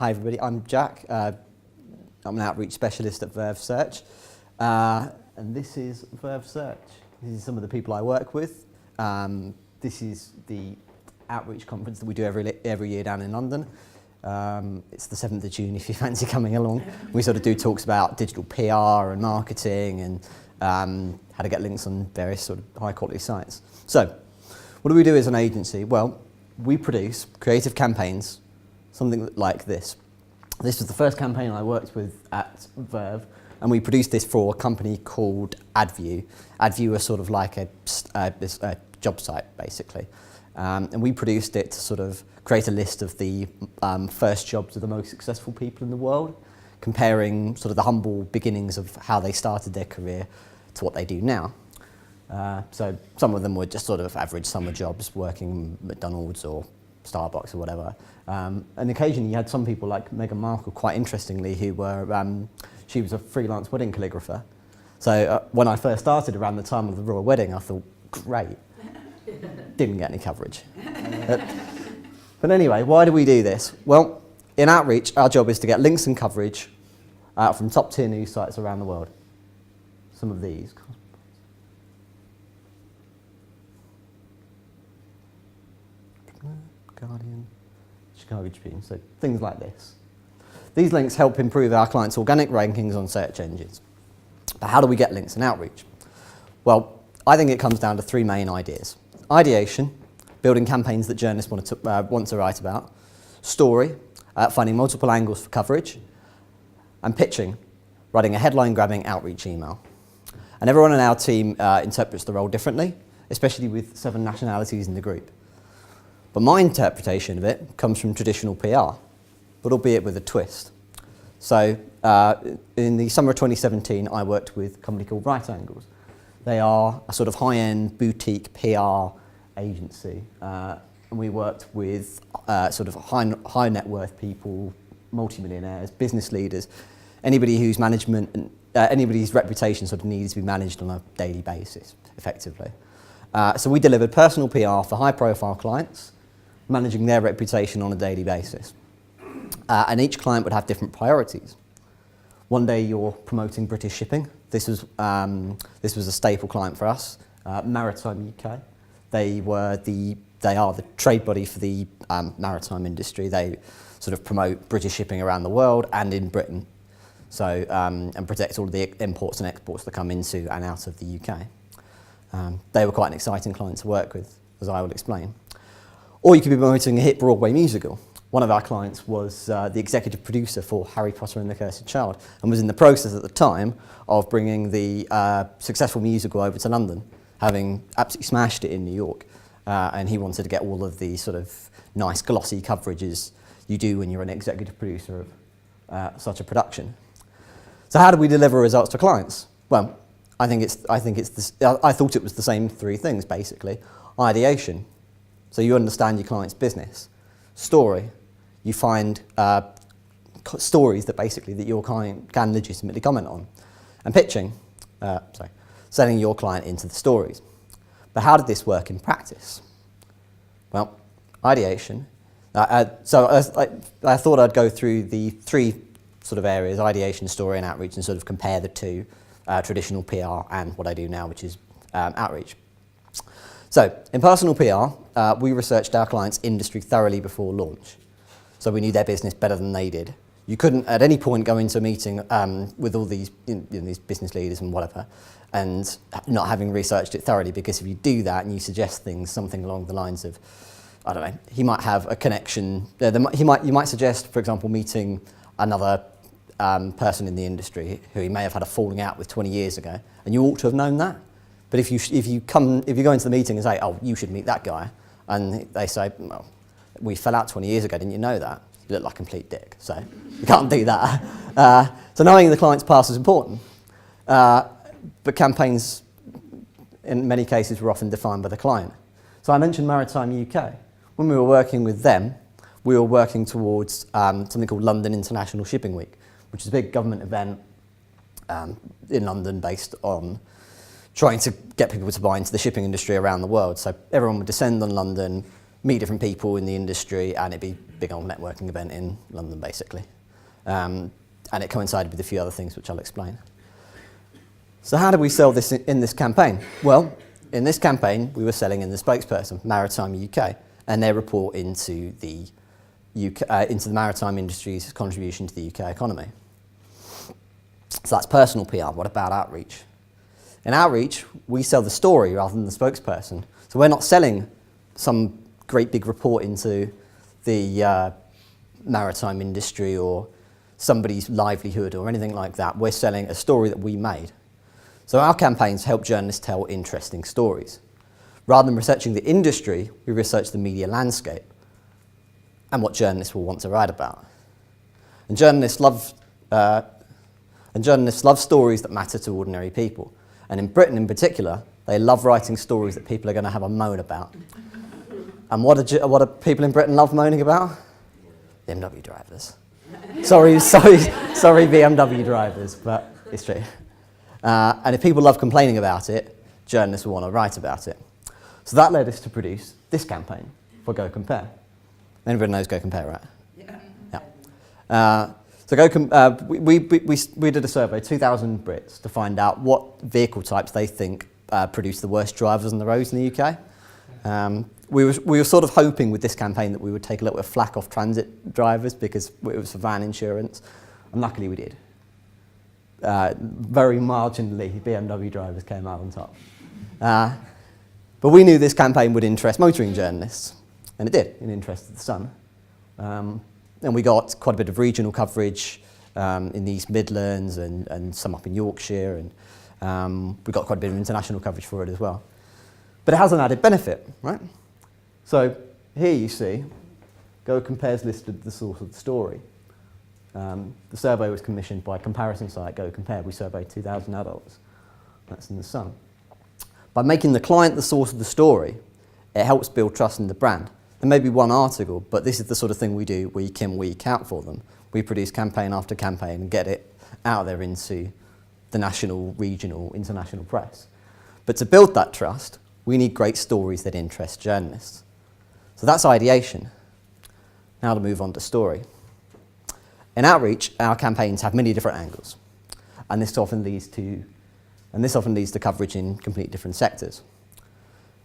Hi everybody, I'm Jack. I'm an outreach specialist at Verve Search. And this is Verve Search. This is some of the people I work with. This is the outreach conference that we do every year down in London. It's the 7th of June if you fancy coming along. We sort of do talks about digital PR and marketing and how to get links on various sort of high quality sites. So, what do we do as an agency? Well, we produce creative campaigns, something like this. This was the first campaign I worked with at Verve, and we produced this for a company called AdView. AdView is sort of like a job site, basically. And we produced it to sort of create a list of the first jobs of the most successful people in the world, comparing sort of the humble beginnings of how they started their career to what they do now. So some of them were just sort of average summer jobs, working McDonald's or Starbucks or whatever. And occasionally you had some people like Meghan Markle, quite interestingly, who were, she was a freelance wedding calligrapher. So when I first started around the time of the royal wedding, I thought, great. Didn't get any coverage. But anyway, why do we do this? Well, in outreach, our job is to get links and coverage from top tier news sites around the world. Some of these. Guardian, Chicago Tribune, so things like this. These links help improve our clients' organic rankings on search engines. But how do we get links in outreach? Well, I think it comes down to three main ideas. Ideation, building campaigns that journalists want to write about. Story, finding multiple angles for coverage. And pitching, writing a headline-grabbing outreach email. And everyone in our team interprets the role differently, especially with 7 nationalities in the group. But my interpretation of it comes from traditional PR, but albeit with a twist. So in the summer of 2017, I worked with a company called Right Angles. They are a sort of high-end boutique PR agency, and we worked with sort of high net worth people, multimillionaires, business leaders, anybody whose management and anybody's reputation sort of needs to be managed on a daily basis, effectively. So we delivered personal PR for high-profile clients, managing their reputation on a daily basis. And each client would have different priorities. One day you're promoting British shipping. This was a staple client for us, Maritime UK. They are the trade body for the maritime industry. They sort of promote British shipping around the world and in Britain. So, and protect all of the imports and exports that come into and out of the UK. They were quite an exciting client to work with, as I will explain. Or you could be promoting a hit Broadway musical. One of our clients was the executive producer for Harry Potter and the Cursed Child and was in the process at the time of bringing the successful musical over to London, having absolutely smashed it in New York. And he wanted to get all of the sort of nice glossy coverages you do when you're an executive producer of such a production. So how do we deliver results to clients? Well, I thought it was the same 3 things, basically. Ideation. So you understand your client's business. Story, you find stories that your client can legitimately comment on. And pitching, selling your client into the stories. But how did this work in practice? Well, ideation. So I thought I'd go through the 3 sort of areas, ideation, story and outreach, and sort of compare the 2, traditional PR and what I do now, which is outreach. So, in personal PR, we researched our clients' industry thoroughly before launch. So we knew their business better than they did. You couldn't at any point go into a meeting with all these, these business leaders and whatever, and not having researched it thoroughly, because if you do that and you suggest things, something along the lines of, I don't know, he might have a connection, you might suggest, for example, meeting another person in the industry who he may have had a falling out with 20 years ago, and you ought to have known that. But if you go into the meeting and say, oh, you should meet that guy, and they say, well, we fell out 20 years ago, didn't you know that? You look like a complete dick, so you can't do that. So knowing the client's past is important. But campaigns, in many cases, were often defined by the client. So I mentioned Maritime UK. When we were working with them, we were working towards something called London International Shipping Week, which is a big government event in London based on trying to get people to buy into the shipping industry around the world. So everyone would descend on London, meet different people in the industry, and it'd be a big old networking event in London, basically. And it coincided with a few other things, which I'll explain. So how did we sell this in this campaign? Well, in this campaign, we were selling in the spokesperson, Maritime UK, and their report into the maritime industry's contribution to the UK economy. So that's personal PR. What about outreach? In outreach, we sell the story rather than the spokesperson. So we're not selling some great big report into the maritime industry or somebody's livelihood or anything like that. We're selling a story that we made. So our campaigns help journalists tell interesting stories. Rather than researching the industry, we research the media landscape and what journalists will want to write about. And journalists love stories that matter to ordinary people. And in Britain in particular, they love writing stories that people are going to have a moan about. And what do people in Britain love moaning about? BMW drivers. Sorry, BMW drivers, but it's true. And if people love complaining about it, journalists will want to write about it. So that led us to produce this campaign for Go Compare. Everybody knows Go Compare, right? Yeah. So we did a survey, 2,000 Brits, to find out what vehicle types they think produce the worst drivers on the roads in the UK. We were sort of hoping with this campaign that we would take a little bit of flack off transit drivers because it was for van insurance, and luckily we did. Very marginally, BMW drivers came out on top. But we knew this campaign would interest motoring journalists, and it did. It interested the Sun. And we got quite a bit of regional coverage in the East Midlands and some up in Yorkshire, and we got quite a bit of international coverage for it as well. But it has an added benefit, right? So here you see, Go Compare's listed the source of the story. The survey was commissioned by comparison site Go Compare. We surveyed 2,000 adults. That's in the Sun. By making the client the source of the story, it helps build trust in the brand. There may be one article, but this is the sort of thing we do week in, week out for them. We produce campaign after campaign and get it out there into the national, regional, international press. But to build that trust, we need great stories that interest journalists. So that's ideation. Now to move on to story. In outreach, our campaigns have many different angles, and this often leads to coverage in completely different sectors.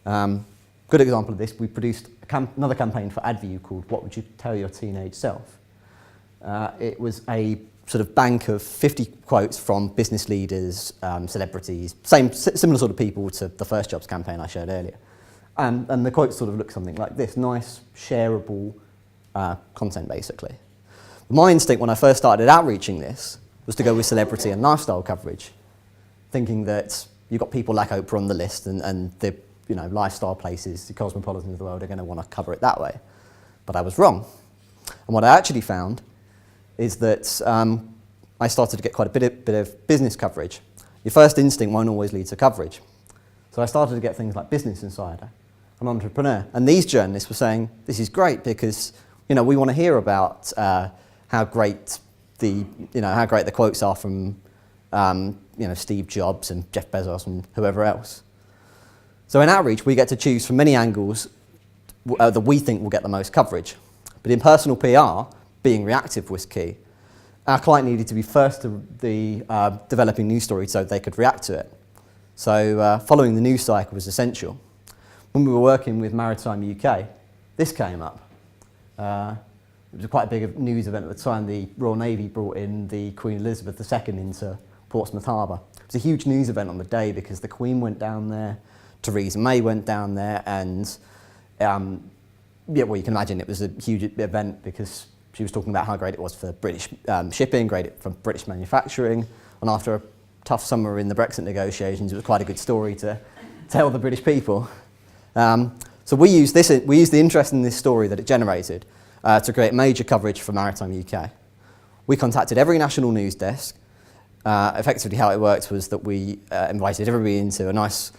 Good example of this, we produced another campaign for AdView called What Would You Tell Your Teenage Self? It was a sort of bank of 50 quotes from business leaders, celebrities, similar sort of people to the First Jobs campaign I showed earlier. And the quotes sort of look something like this, nice, shareable content basically. My instinct when I first started outreaching this was to go with celebrity and lifestyle coverage, thinking that you've got people like Oprah on the list and the lifestyle places, the cosmopolitans of the world are going to want to cover it that way. But I was wrong. And what I actually found is that I started to get quite a bit of business coverage. Your first instinct won't always lead to coverage. So I started to get things like Business Insider, an entrepreneur. And these journalists were saying, this is great because we want to hear about how great the quotes are from Steve Jobs and Jeff Bezos and whoever else. So in outreach, we get to choose from many angles that we think will get the most coverage. But in personal PR, being reactive was key. Our client needed to be first to the developing news stories so they could react to it. So following the news cycle was essential. When we were working with Maritime UK, this came up. It was quite a big news event at the time. The Royal Navy brought in the Queen Elizabeth II into Portsmouth Harbour. It was a huge news event on the day because the Queen went down there, Theresa May went down there, and you can imagine it was a huge event because she was talking about how great it was for British shipping, great for British manufacturing, and after a tough summer in the Brexit negotiations, it was quite a good story to tell the British people. So we used the interest in this story that it generated to create major coverage for Maritime UK. We contacted every national news desk. Effectively how it worked was that we invited everybody into a nice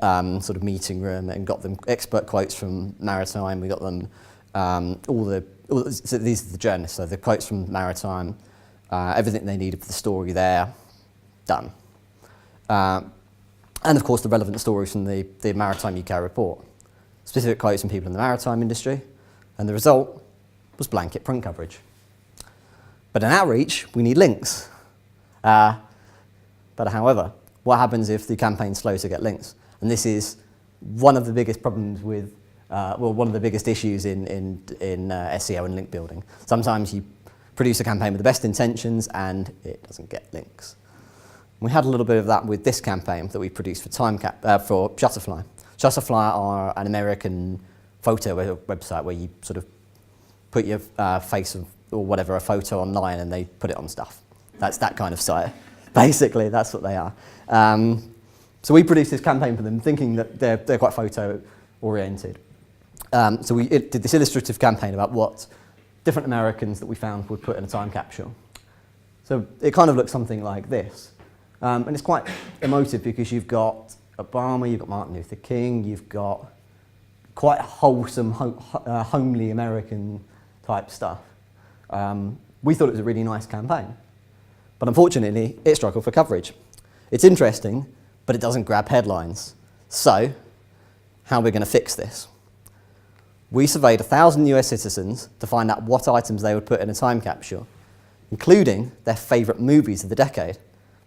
sort of meeting room and got them expert quotes from Maritime. We got them so these are the journalists, so the quotes from Maritime, everything they needed for the story there, done. And of course the relevant stories from the Maritime UK report. specific quotes from people in the maritime industry, and the result was blanket print coverage. But in outreach, we need links. But however, what happens if the campaign's slow to get links? And this is one of the biggest problems with, one of the biggest issues in SEO and link building. Sometimes you produce a campaign with the best intentions and it doesn't get links. We had a little bit of that with this campaign that we produced for for Shutterfly. Shutterfly are an American photo website where you sort of put your face or whatever, a photo online, and they put it on stuff. That's that kind of site. Basically, that's what they are. So we produced this campaign for them, thinking that they're quite photo-oriented. So we did this illustrative campaign about what different Americans that we found would put in a time capsule. So it kind of looks something like this. And it's quite emotive because you've got Obama, you've got Martin Luther King, you've got quite wholesome, homely American type stuff. We thought it was a really nice campaign. But unfortunately, it struggled for coverage. It's interesting, but it doesn't grab headlines. So, how are we going to fix this? We surveyed 1,000 US citizens to find out what items they would put in a time capsule, including their favourite movies of the decade.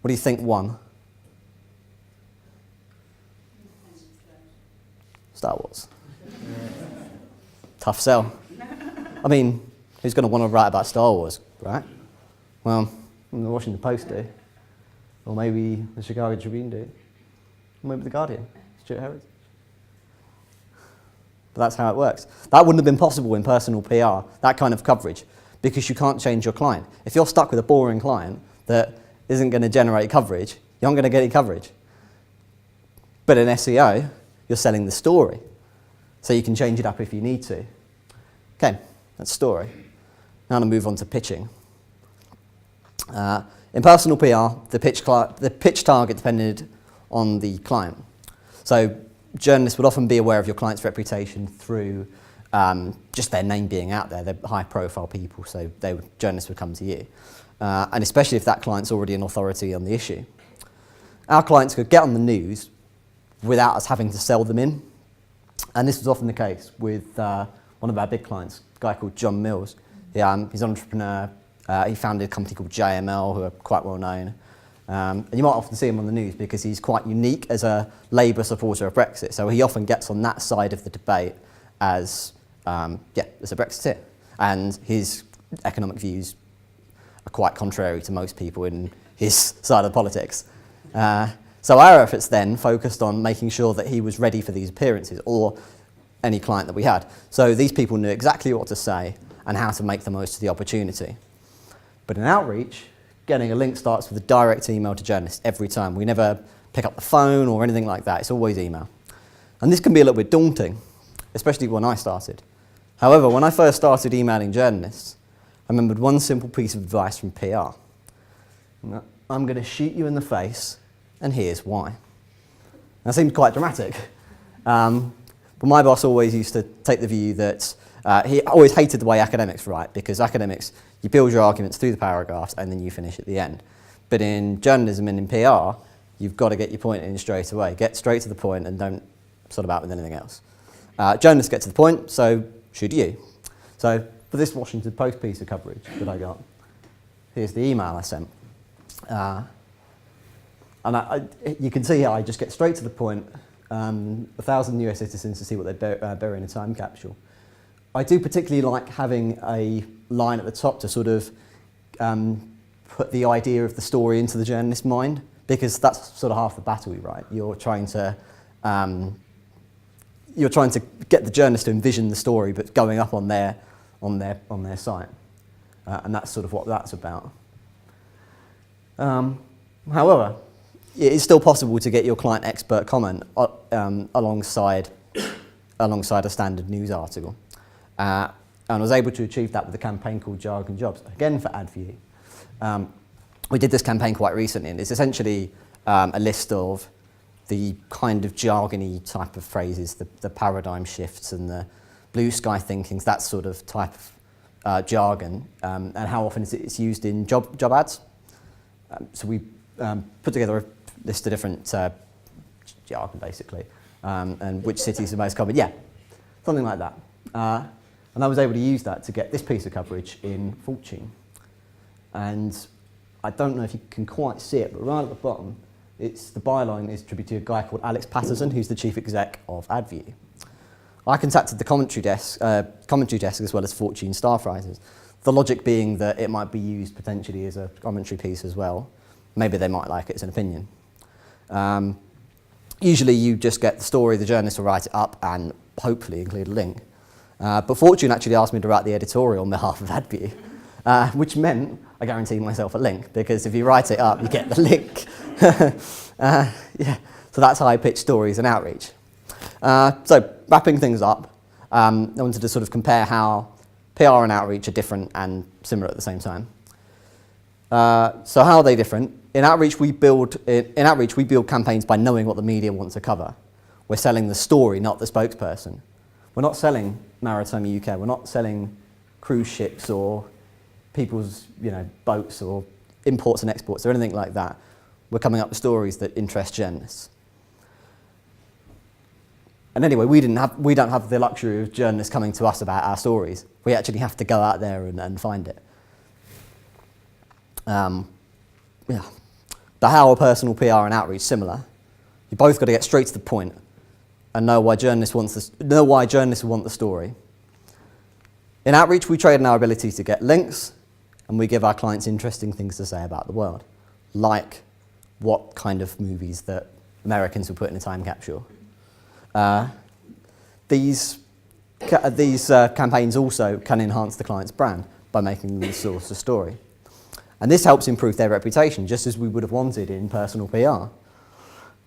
What do you think won? Star Wars. Tough sell. I mean, who's going to want to write about Star Wars, right? Well, the Washington Post do. Or maybe the Chicago Tribune do. Or maybe the Guardian, Stuart Heritage. But that's how it works. That wouldn't have been possible in personal PR, that kind of coverage, because you can't change your client. If you're stuck with a boring client that isn't going to generate coverage, you aren't going to get any coverage. But in SEO, you're selling the story. So you can change it up if you need to. Okay, that's story. Now to move on to pitching. In personal PR, the pitch target depended on the client. So journalists would often be aware of your client's reputation through just their name being out there. They're high-profile people, so journalists would come to you. And especially if that client's already an authority on the issue. Our clients could get on the news without us having to sell them in. And this was often the case with one of our big clients, a guy called John Mills. He's an entrepreneur. He founded a company called JML, who are quite well known. And you might often see him on the news because he's quite unique as a Labour supporter of Brexit. So he often gets on that side of the debate as a Brexiteer. And his economic views are quite contrary to most people in his side of politics. So our efforts then focused on making sure that he was ready for these appearances, or any client that we had. So these people knew exactly what to say and how to make the most of the opportunity. But in outreach, getting a link starts with a direct email to journalists every time. We never pick up the phone or anything like that. It's always email. And this can be a little bit daunting, especially when I started. However, when I first started emailing journalists, I remembered one simple piece of advice from PR. I'm going to shoot you in the face, and here's why. That seemed quite dramatic. But my boss always used to take the view that he always hated the way academics write, because academics, you build your arguments through the paragraphs and then you finish at the end. But in journalism and in PR, you've got to get your point in straight away. Get straight to the point and don't sort about with anything else. Journalists get to the point, so should you. So for this Washington Post piece of coverage that I got, here's the email I sent. And you can see here I just get straight to the point. 1,000 US citizens to see what they bury in a time capsule. I do particularly like having a line at the top to sort of put the idea of the story into the journalist's mind, because that's sort of half the battle, right? You're trying to get the journalist to envision the story, but going up on their site, and that's sort of what that's about. However, it is still possible to get your client expert comment alongside a standard news article. And I was able to achieve that with a campaign called Jargon Jobs, again for AdView. We did this campaign quite recently, and it's essentially a list of the kind of jargony type of phrases, the paradigm shifts and the blue sky thinkings, that sort of type of jargon, and how often it's used in job ads. So we put together a list of different jargon, basically, and which cities are most common. Yeah, something like that. And I was able to use that to get this piece of coverage in Fortune. And I don't know if you can quite see it, but right at the bottom, the byline is attributed to a guy called Alex Patterson, who's the chief exec of AdView. I contacted the commentary desk as well as Fortune staff writers. The logic being that it might be used potentially as a commentary piece as well. Maybe they might like it as an opinion. Usually you just get the story, the journalist will write it up and hopefully include a link. But Fortune actually asked me to write the editorial on behalf of AdView, which meant I guaranteed myself a link, because if you write it up, you get the link. Yeah. So that's how I pitch stories and outreach. So wrapping things up, I wanted to sort of compare how PR and outreach are different and similar at the same time. So how are they different? In outreach, we build campaigns by knowing what the media wants to cover. We're selling the story, not the spokesperson. We're not selling Maritime UK. We're not selling cruise ships or people's boats or imports and exports or anything like that. We're coming up with stories that interest journalists. And anyway, we don't have the luxury of journalists coming to us about our stories. We actually have to go out there and find it. Yeah. The how are personal PR and outreach similar? You both got to get straight to the point and know why journalists want the story. In outreach, we trade on our ability to get links, and we give our clients interesting things to say about the world, like what kind of movies that Americans will put in a time capsule. These campaigns also can enhance the client's brand by making them the source of story. And this helps improve their reputation, just as we would have wanted in personal PR.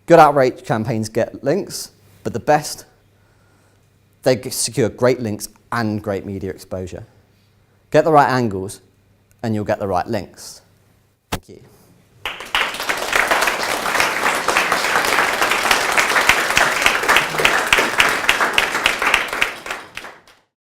Good outreach campaigns get links, but the best, they secure great links and great media exposure. Get the right angles, and you'll get the right links. Thank you.